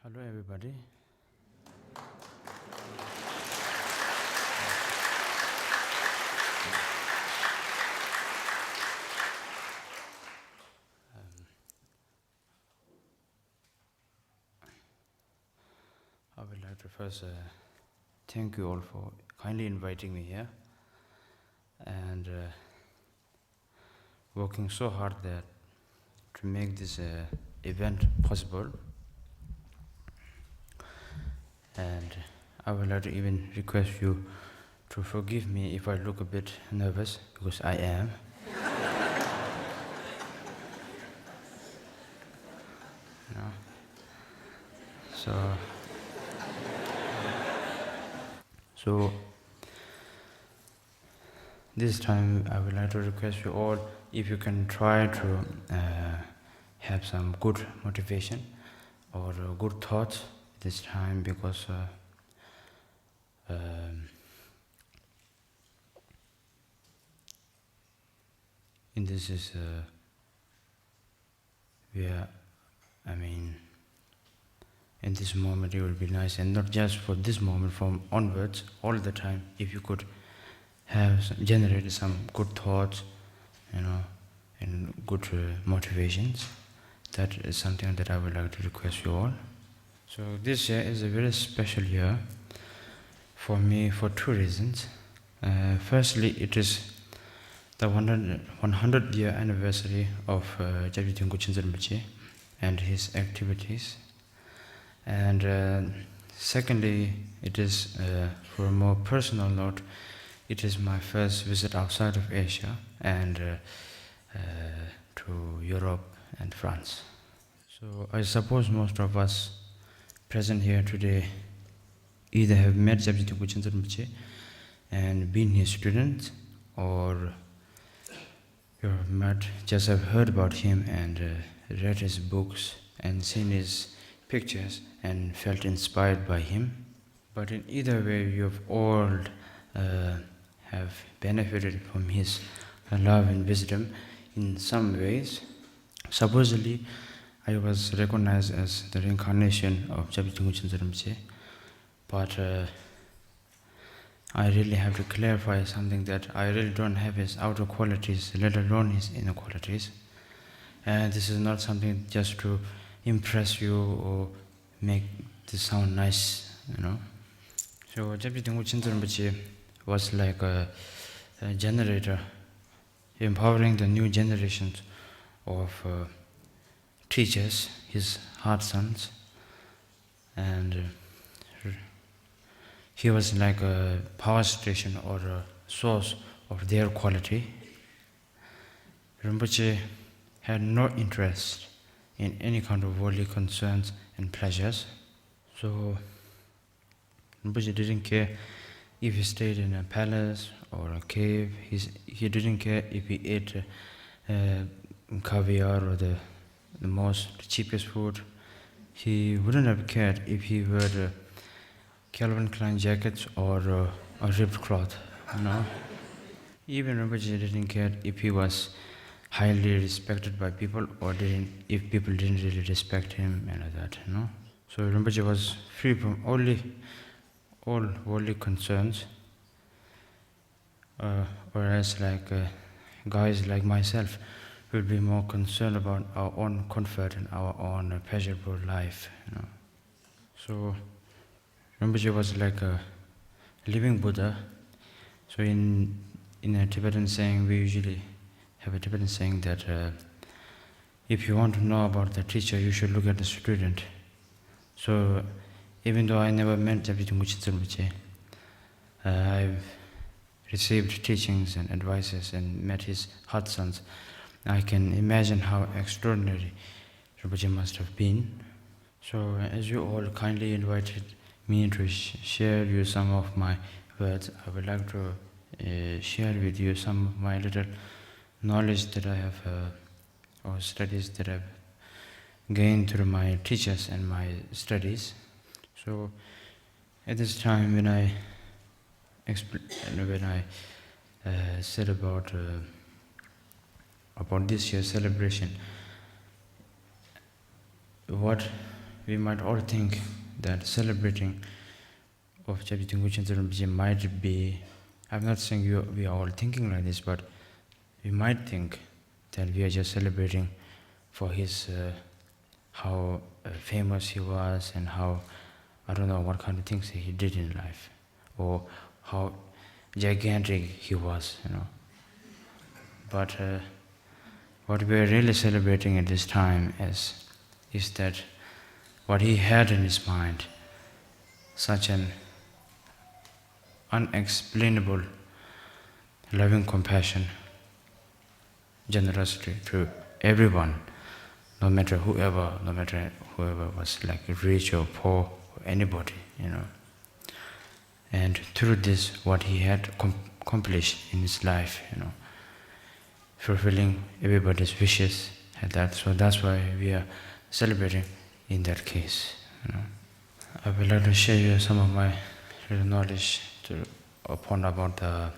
Hello everybody. I would like to first thank you all for kindly inviting me here and working so hard that to make this event possible. And I would like to even request you to forgive me if I look a bit nervous, because I am. You know? So this time I would like to request you all if you can try to have some good motivation or good thoughts this time, because in this is where, in this moment it will be nice, and not just for this moment, from onwards, all the time, if you could have generate some good thoughts, and good motivations. That is something that I would like to request you all. So this year is a very special year for me for two reasons. Firstly, it is the 100th year anniversary of Kyabjé Dilgo Khyentse Rinpoche and his activities. And secondly, it is, for a more personal note, it is my first visit outside of Asia and to Europe and France. So I suppose most of us present here today either have met Kyabjé Dilgo Khyentse Rinpoche and been his student, or you have met, just have heard about him and read his books and seen his pictures and felt inspired by him. But in either way, you have all have benefited from his love and wisdom in some ways. Supposedly, I was recognized as the reincarnation of Kyabjé Dilgo Khyentse Rinpoche, but I really have to clarify something, that I really don't have his outer qualities, let alone his inner qualities. And this is not something just to impress you or make this sound nice, So Kyabjé Dilgo Khyentse Rinpoche was like a generator, empowering the new generations of teachers, his heart sons, and he was like a power station or a source of their quality. Rinpoche had no interest in any kind of worldly concerns and pleasures. So Rinpoche didn't care if he stayed in a palace or a cave. He didn't care if he ate caviar or the cheapest food. He wouldn't have cared if he wore Calvin Klein jackets or a ripped cloth, Even Rinpoche didn't care if he was highly respected by people or if people didn't really respect him and that, So Rinpoche was free from all worldly concerns, whereas guys like myself will be more concerned about our own comfort and our own pleasurable life, So Rinpoche was like a living Buddha. So in a Tibetan saying, we usually have a Tibetan saying that if you want to know about the teacher, you should look at the student. So even though I never met Kyabjé Dilgo Khyentse Rinpoche, I've received teachings and advices and met his heart sons. I can imagine how extraordinary Rinpoche must have been. So as you all kindly invited me to share with you some of my words, I would like to share with you some of my little knowledge that I have, or studies that I've gained through my teachers and my studies. So at this time, when I said about this year's celebration, what we might all think that celebrating of Kyabjé Dilgo Khyentse Rinpoche might be, I'm not saying we are all thinking like this, but we might think that we are just celebrating for his, how famous he was and how, I don't know what kind of things he did in life, or how gigantic he was, But what we are really celebrating at this time is that what he had in his mind, such an unexplainable loving compassion, generosity to everyone, no matter whoever was like rich or poor or anybody, And through this, what he had accomplished in his life, fulfilling everybody's wishes, and so that's why we are celebrating in that case. I would like to share you some of my little knowledge upon about the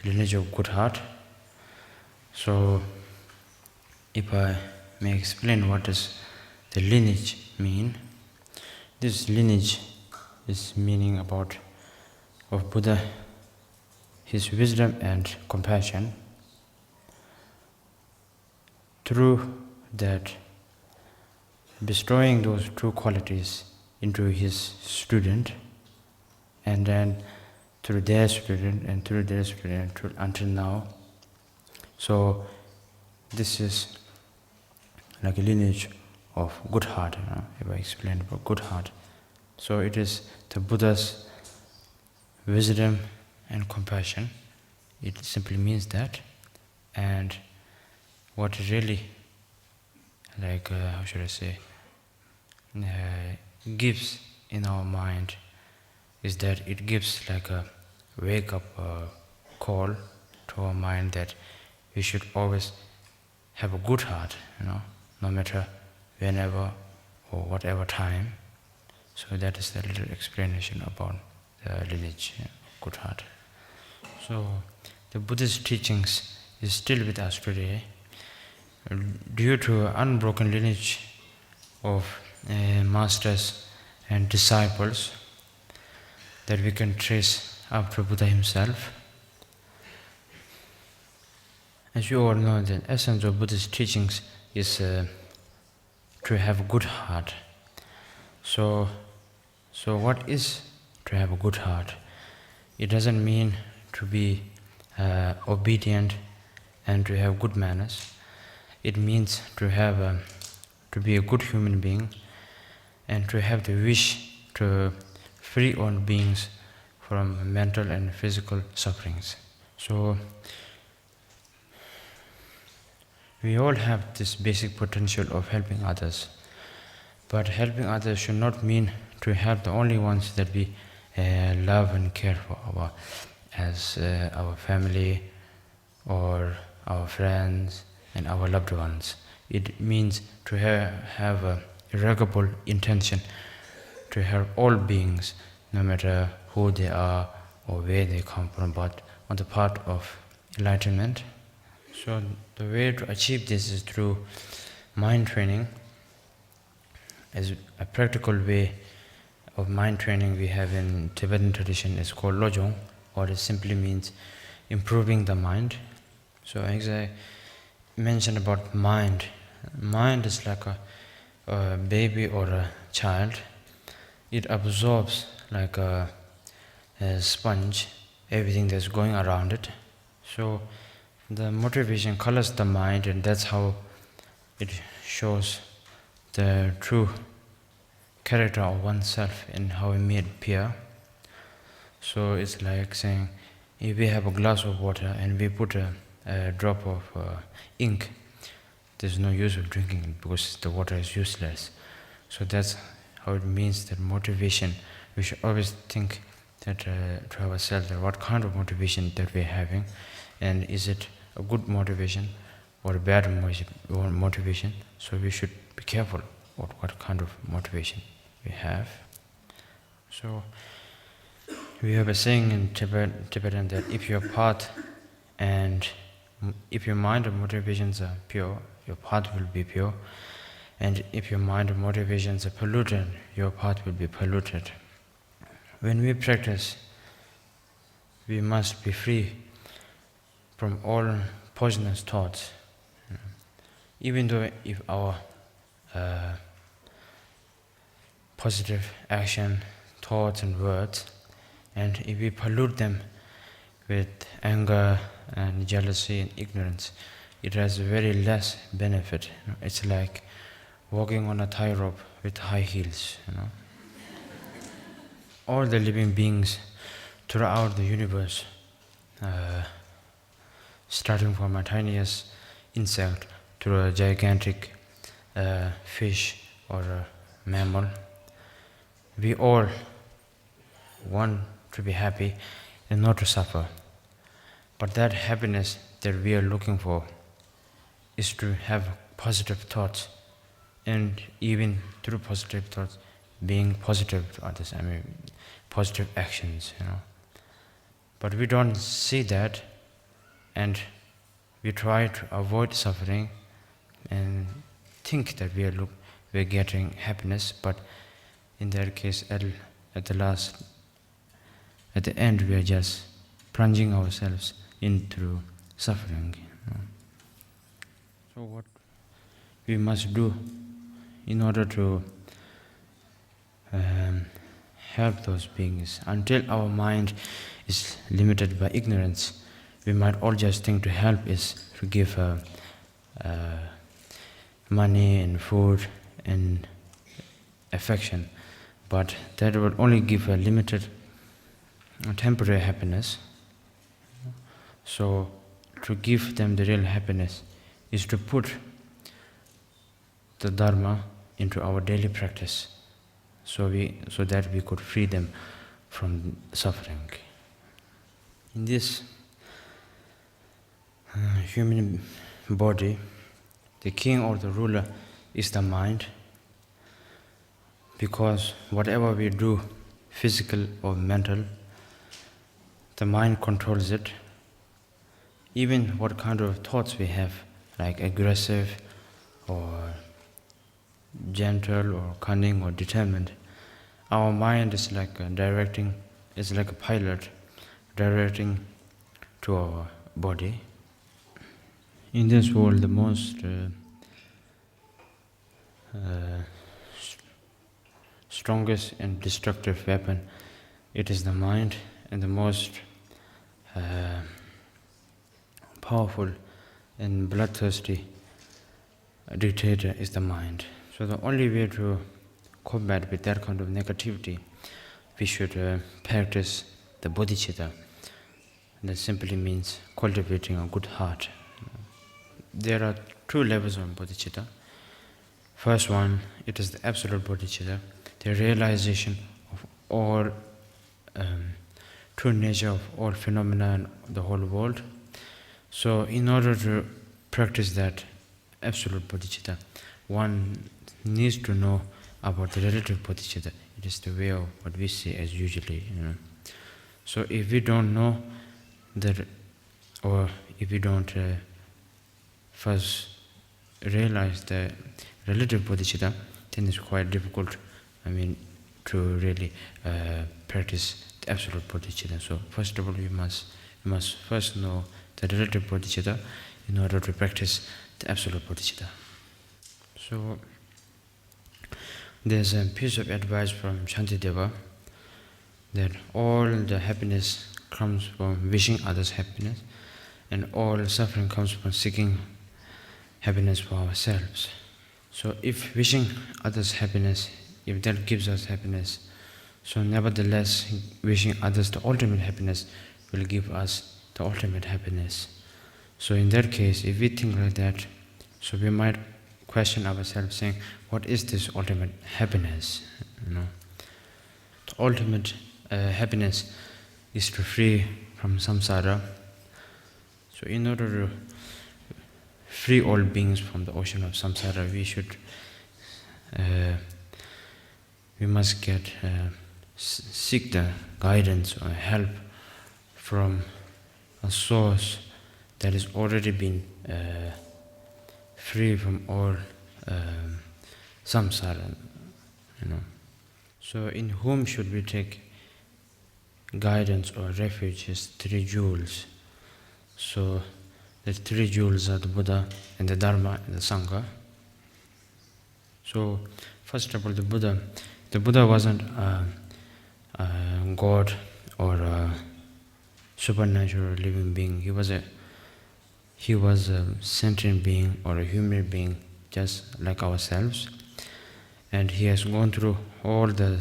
lineage of good heart. So, if I may explain what does the lineage mean, this lineage is meaning about of Buddha, his wisdom and compassion. Through that, bestowing those two qualities into his student, and then through their student and through their student until now. So this is like a lineage of good heart, if I explain about good heart. So it is the Buddha's wisdom and compassion. It simply means that. And what really, how should I say, gives in our mind is that it gives like a wake-up call to our mind that we should always have a good heart, no matter whenever or whatever time. So that is the little explanation about the lineage of good heart. So the Buddhist teachings is still with us today due to unbroken lineage of masters and disciples that we can trace up to Buddha himself. As you all know, the essence of Buddhist teachings is to have a good heart. So what is to have a good heart? It doesn't mean to be obedient and to have good manners. It means to be a good human being and to have the wish to free all beings from mental and physical sufferings. So we all have this basic potential of helping others, but helping others should not mean to help the only ones that we love and care for, as our family or our friends and our loved ones. It means to have a irrevocable intention to help all beings, no matter who they are or where they come from, but on the path of enlightenment. So the way to achieve this is through mind training. As a practical way of mind training we have in Tibetan tradition is called lojong, or it simply means improving the mind. So as I mentioned about mind is like a baby or a child. It absorbs like a sponge everything that's going around it. So the motivation colors the mind, and that's how it shows the true character of oneself and how it may appear. So it's like saying, if we have a glass of water and we put a drop of ink, there's no use of drinking it because the water is useless. So that's how it means that motivation. We should always think that to ourselves that what kind of motivation that we're having, and is it a good motivation or a bad motivation. So we should be careful what kind of motivation we have. So we have a saying in Tibetan that if your path and if your mind and motivations are pure, your path will be pure. And if your mind or motivations are polluted, your path will be polluted. When we practice, we must be free from all poisonous thoughts. Even though if our positive action, thoughts and words, and if we pollute them with anger and jealousy and ignorance, it has very less benefit. It's like walking on a tightrope with high heels. All the living beings throughout the universe, starting from a tiniest insect to a gigantic fish or a mammal, we all want to be happy and not to suffer. But that happiness that we are looking for is to have positive thoughts, and even through positive thoughts, being positive to others, positive actions, But we don't see that, and we try to avoid suffering and think that we're getting happiness, but in that case, at the end, we are just plunging ourselves into suffering. So what we must do in order to help those beings, until our mind is limited by ignorance, we might all just think to help is to give money and food and affection, but that will only give a limited, temporary happiness. So to give them the real happiness is to put the Dharma into our daily practice, so that we could free them from suffering. In this human body, the king or the ruler is the mind, because whatever we do, physical or mental, the mind controls it. Even what kind of thoughts we have, like aggressive or gentle or cunning or determined, our mind is like a pilot directing to our body. In this world, the most strongest and destructive weapon, it is the mind, and the most powerful and bloodthirsty dictator is the mind. So the only way to combat with that kind of negativity, we should practice the bodhicitta. That simply means cultivating a good heart. There are two levels of bodhicitta. First one, it is the absolute bodhicitta, the realization of all true nature of all phenomena in the whole world. So in order to practice that absolute bodhicitta, one needs to know about the relative bodhicitta. It is the way of what we see as usually. So if we don't know that, or if we don't first realize the relative bodhicitta, then it's quite difficult, to really practice the absolute bodhicitta. So first of all, we must first know the relative bodhicitta in order to practice the absolute bodhicitta. So there's a piece of advice from Shantideva that all the happiness comes from wishing others happiness, and all suffering comes from seeking happiness for ourselves. So if wishing others happiness, if that gives us happiness, so nevertheless wishing others the ultimate happiness will give us the ultimate happiness. So in that case, if we think like that, so we might question ourselves saying, what is this ultimate happiness? The ultimate happiness is to free from samsara. So in order to free all beings from the ocean of samsara, we must seek the guidance or help from a source that has already been free from all samsara, you know. So in whom should we take guidance or refuge is 3 jewels. So the 3 jewels are the Buddha and the Dharma and the Sangha. So first of all, the Buddha wasn't a God or a supernatural living being. He was a sentient being or a human being just like ourselves, and he has gone through all the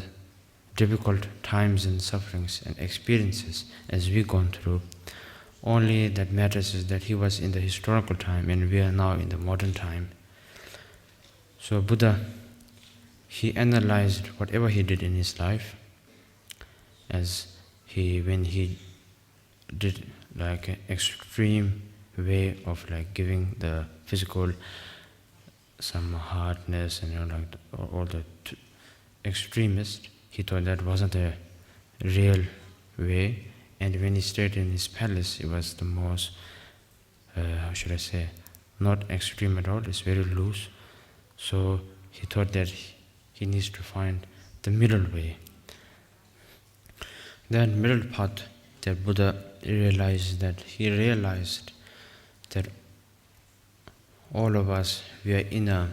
difficult times and sufferings and experiences as we've gone through. Only that matters is that he was in the historical time and we are now in the modern time. So Buddha, he analyzed whatever he did in his life, when he did like an extreme way of like giving the physical some hardness and all the extremist. He thought that wasn't a real way, and when he stayed in his palace, it was the most, how should I say, not extreme at all, it's very loose. So he thought that he needs to find the middle way. That middle path that Buddha realized that all of us, we are in a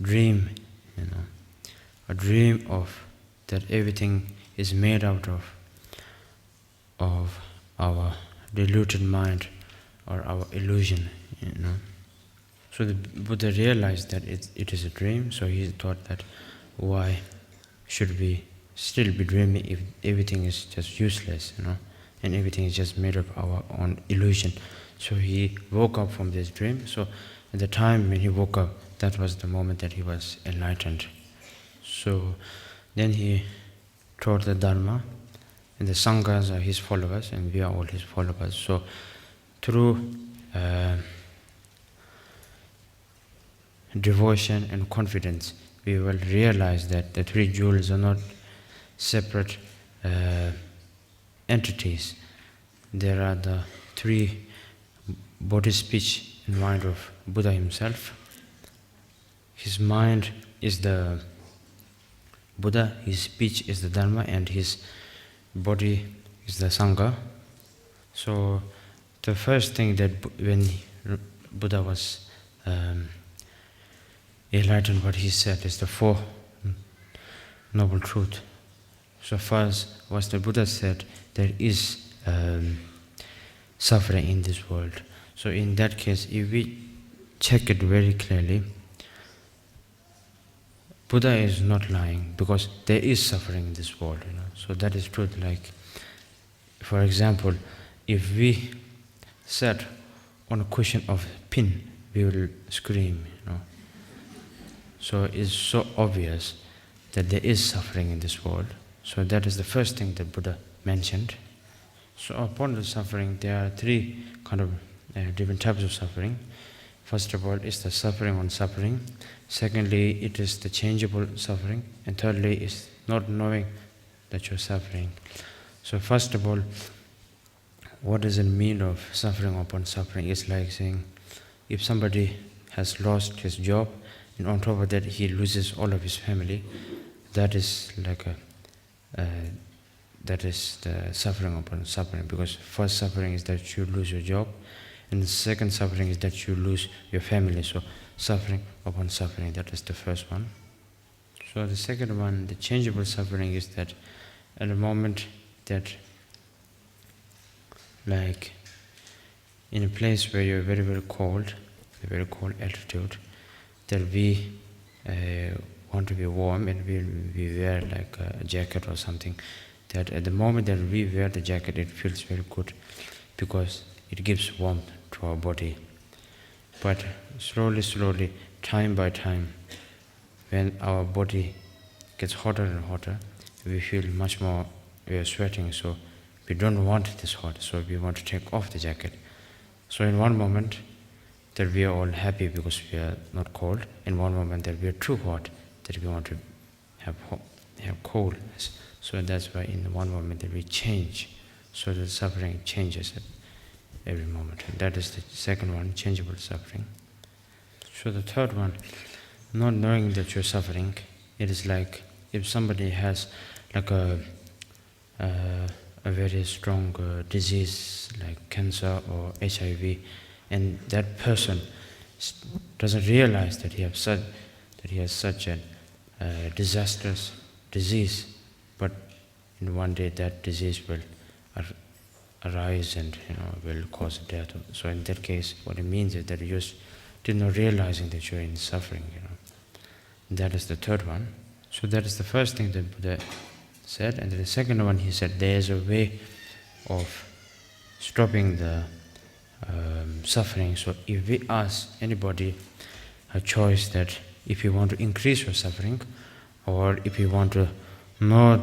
dream, a dream of that everything is made out of our deluded mind or our illusion, So the Buddha realized that it is a dream, so he thought that why should we still be dreaming if everything is just useless, and everything is just made of our own illusion. So he woke up from this dream. So at the time when he woke up, that was the moment that he was enlightened. So then he taught the Dharma, and the Sanghas are his followers, and we are all his followers. So through devotion and confidence, we will realize that the 3 jewels are not separate entities. There are the 3 body, speech, and mind of Buddha himself. His mind is the Buddha, his speech is the Dharma, and his body is the Sangha. So the first thing that when Buddha was enlightened, what he said is the 4 noble truths. So first, what the Buddha said, there is suffering in this world. So in that case, if we check it very clearly, Buddha is not lying, because there is suffering in this world. So that is truth. Like, for example, if we sat on a cushion of pin, we will scream. So it's so obvious that there is suffering in this world. So that is the first thing that Buddha mentioned. So upon the suffering, there are 3 kind of different types of suffering. First of all, it's the suffering on suffering. Secondly, it is the changeable suffering. And thirdly, is not knowing that you're suffering. So first of all, what does it mean of suffering upon suffering? It's like saying, if somebody has lost his job, and on top of that he loses all of his family, that is like that is the suffering upon suffering. Because first suffering is that you lose your job, and the second suffering is that you lose your family. So suffering upon suffering, that is the first one. So the second one, the changeable suffering, is that at the moment that, like in a place where you're very, very cold, a very cold altitude, that we want to be warm, and we wear like a jacket or something, that at the moment that we wear the jacket, it feels very good because it gives warmth to our body. But slowly, time by time, when our body gets hotter and hotter, we feel much more, we are sweating, so we don't want this hot, so we want to take off the jacket. So in one moment that we are all happy because we are not cold, in one moment that we are too hot, that we want to have coldness. So that's why in one moment that we change, so the suffering changes at every moment. And that is the second one, changeable suffering. So the third one, not knowing that you're suffering, it is like if somebody has like a very strong disease like cancer or HIV, and that person doesn't realize that he has such a disastrous disease, but in one day that disease will arise and will cause death. So in that case, what it means is that you're still not realizing that you're in suffering. That is the third one. So that is the first thing that Buddha said, and the second one he said there is a way of stopping the suffering. So if we ask anybody a choice that if you want to increase your suffering, or if you want to know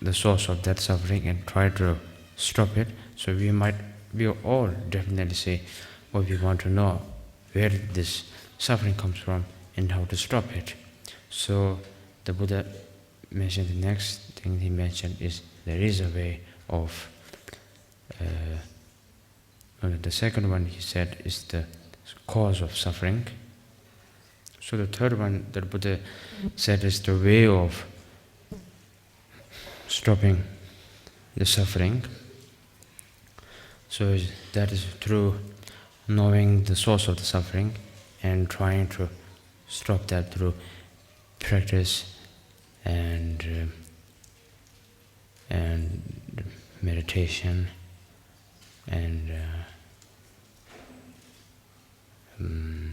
the source of that suffering and try to stop it, so we all definitely say, we want to know where this suffering comes from and how to stop it. So the Buddha mentioned, the next thing he mentioned is there is a way of the second one he said is the cause of suffering. So the third one that Buddha said is the way of stopping the suffering. So that is through knowing the source of the suffering and trying to stop that through practice and meditation and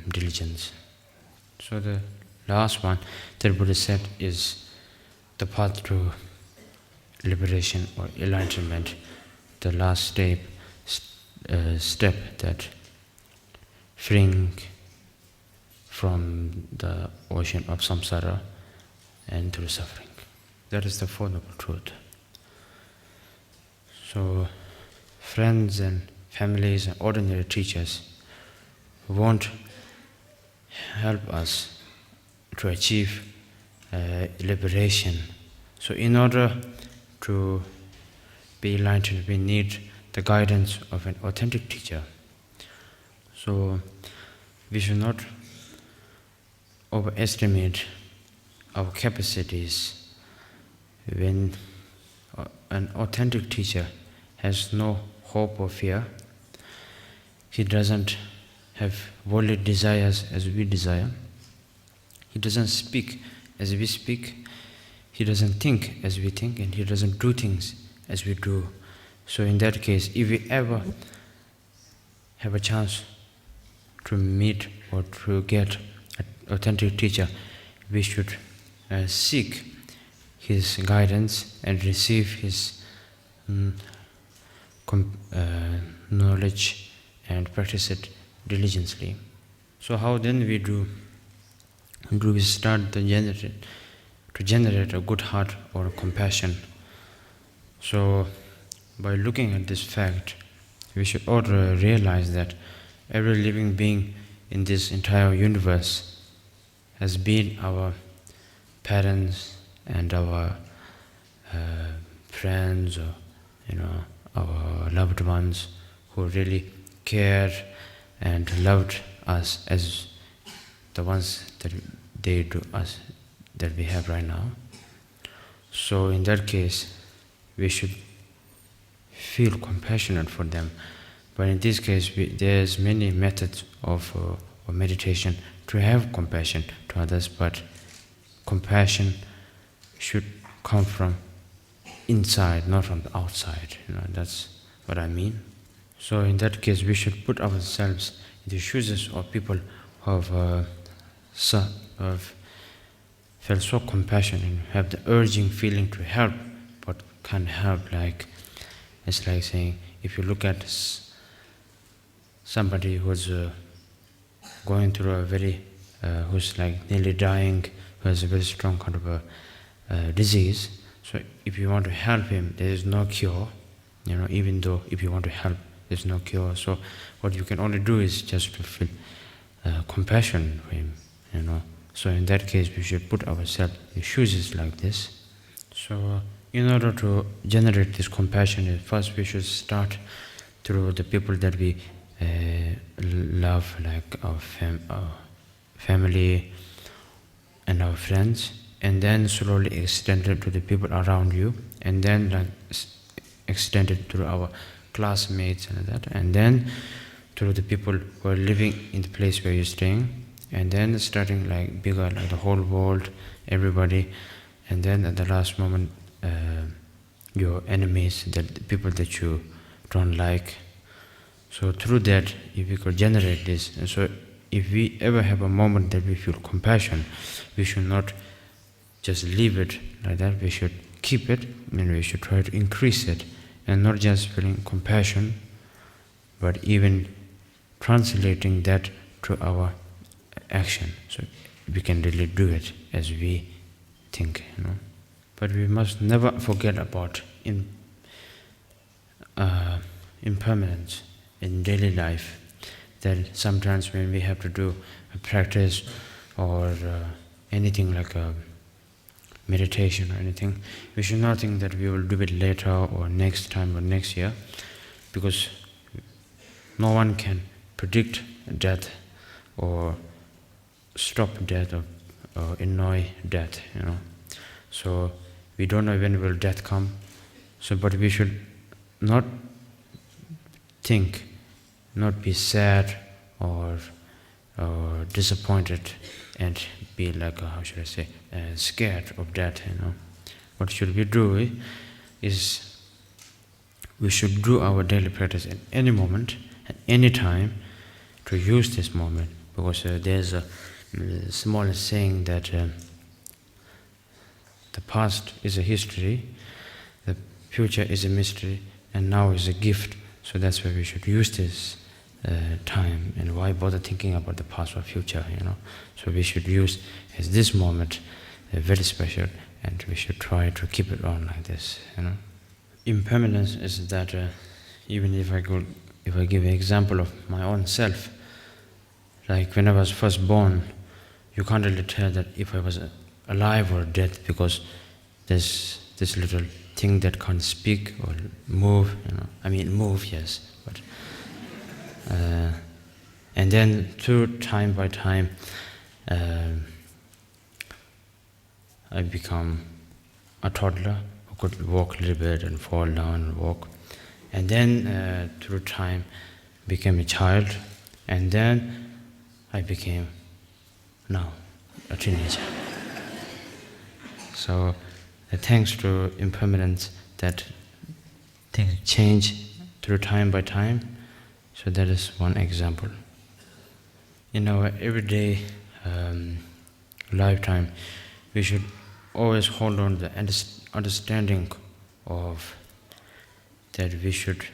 diligence. So the last one that Buddha said is the path to liberation or enlightenment, the last step that freeing from the ocean of samsara and through suffering. That is the Four Noble Truth. So friends and families and ordinary teachers won't help us to achieve liberation. So in order to be enlightened, we need the guidance of an authentic teacher. So we should not overestimate our capacities. When an authentic teacher has no hope or fear, he doesn't have worldly desires as we desire, he doesn't speak as we speak, he doesn't think as we think, and he doesn't do things as we do. So in that case, if we ever have a chance to meet or to get an authentic teacher, we should seek his guidance and receive his knowledge and practice it diligently. So how then do we start to generate a good heart or compassion? So by looking at this fact, we should all realize that every living being in this entire universe has been our parents and our friends, or our loved ones who really cared and loved us as the ones that they do us that we have right now. So in that case, we should feel compassionate for them. But in this case, there's many methods of meditation to have compassion to others, but compassion should come from inside, not from the outside. That's what I mean. So in that case, we should put ourselves in the shoes of people who have felt so compassionate and have the urging feeling to help, but can't help. It's like saying, if you look at somebody who's going through who's like nearly dying, who has a very strong kind of a disease. So if you want to help him, there is no cure. Even though if you want to help, there's no cure. So what you can only do is just to feel compassion for him. So in that case, we should put ourselves in the shoes like this. So in order to generate this compassion, first we should start through the people that we love, like our family and our friends, and then slowly extend it to the people around you, and then like extend it to our classmates and that, and then to the people who are living in the place where you're staying, and then starting like bigger, like the whole world, everybody, and then at the last moment, your enemies, the people that you don't like. So through that, if we could generate this, and so if we ever have a moment that we feel compassion, we should not just leave it like that. We should keep it, and we should try to increase it, and not just feeling compassion, but even translating that to our action. So we can really do it as we think, But we must never forget about impermanence in daily life. That sometimes when we have to do a practice or anything like a meditation or anything, we should not think that we will do it later or next time or next year, because no one can predict death or stop death or annoy death, So we don't know when will death come. So, but we should not think, not be sad or disappointed and be like, how should I say, scared of death, What should we do is we should do our daily practice at any moment, at any time, to use this moment, because there's a small saying that the past is a history, the future is a mystery, and now is a gift. So that's why we should use this time, and why bother thinking about the past or future, So we should use as this moment very special, and we should try to keep it on like this, Impermanence is that even if I give an example of my own self, like when I was first born, you can't really tell that if I was alive or dead, because there's this little thing that can't speak or move, I mean move, yes, but and then through time by time, I become a toddler who could walk a little bit and fall down and walk, and then through time became a child, and then I became now a teenager. So thanks to impermanence, that things change through time by time. So that is one example. In our everyday lifetime, we should always hold on to the understanding of that we should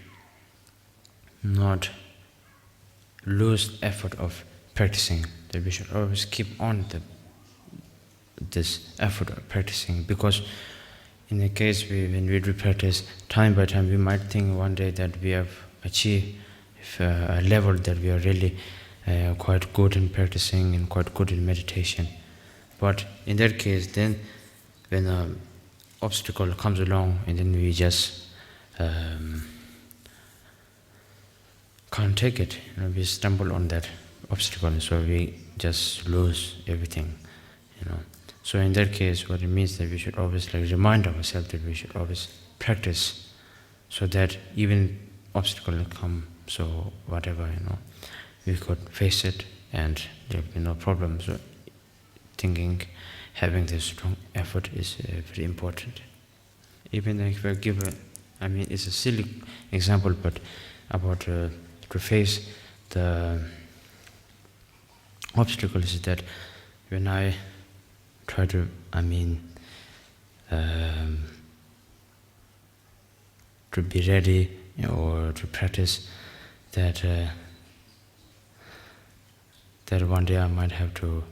not lose effort of practicing, that we should always keep on this effort of practicing, because in the case when we do practice time by time, we might think one day that we have achieved a level that we are really quite good in practicing and quite good in meditation. But in that case, then when an obstacle comes along, and then we just can't take it, we stumble on that obstacle, so we just lose everything, So in that case, what it means that we should always remind ourselves that we should always practice, so that even obstacle come, so whatever, we could face it and there will be no problem. So thinking, having this strong effort is very important. Even if I give it's a silly example, but about to face the obstacles is that when I try to, to be ready or to practice, that one day I might have to,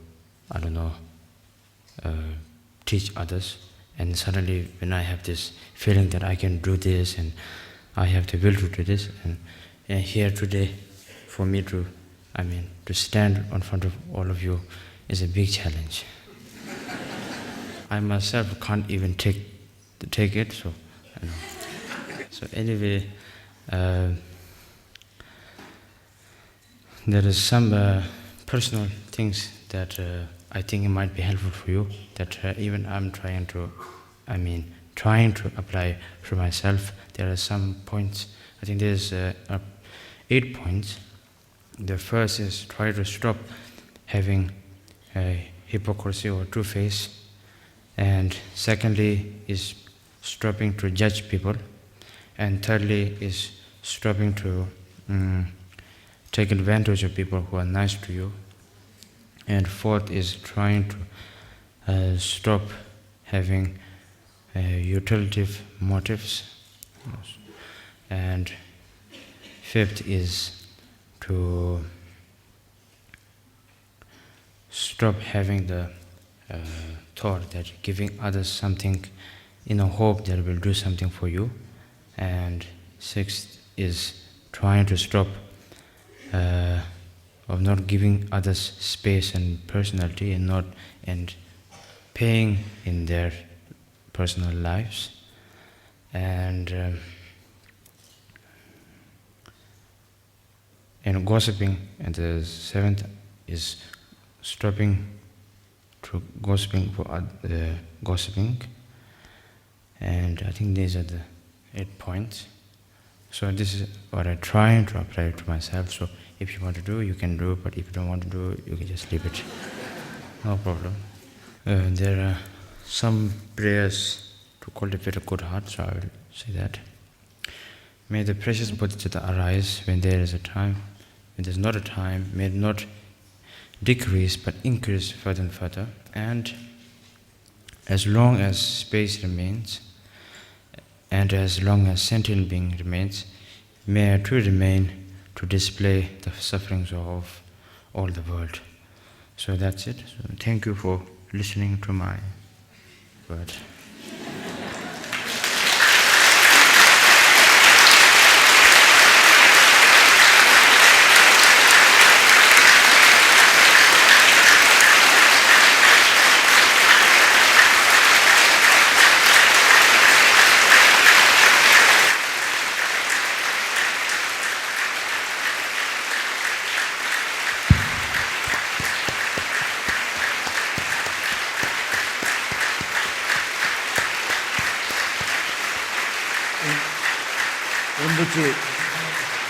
teach others, and suddenly when I have this feeling that I can do this and I have the will to do this, and here today for me to stand in front of all of you is a big challenge. I myself can't even take it, so So anyway, there is some personal things that I think it might be helpful for you, that even I'm trying to apply for myself. There are some points. I think there's 8 points. The first is try to stop having hypocrisy or two-face. And secondly is stopping to judge people. And thirdly is stopping to take advantage of people who are nice to you. And fourth is trying to stop having utilitive motives. And fifth is to stop having the thought that giving others something in a hope that will do something for you. And sixth is trying to stop of not giving others space and personality and paying in their personal lives. And gossiping. And the seventh is stopping to gossiping for gossiping. And I think these are the 8 points. So this is what I'm trying to apply to myself. So if you want to do, you can do, but if you don't want to do, you can just leave it. No problem. There are some prayers to cultivate a good heart, so I will say that. May the precious bodhicitta arise when there is a time. When there's not a time, may it not decrease but increase further and further. And as long as space remains, and as long as sentient being remains, may I too remain to display the sufferings of all the world. So that's it. So thank you for listening to my word.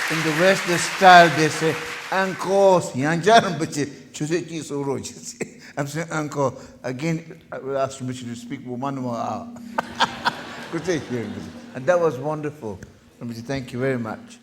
In the Western style, they say, Uncle Yangsi Rinpoche. I'm saying, Uncle, again, I will ask Rinpoche to speak for 1 more hour. Good to hear, Rinpoche. And that was wonderful. Rinpoche, thank you very much.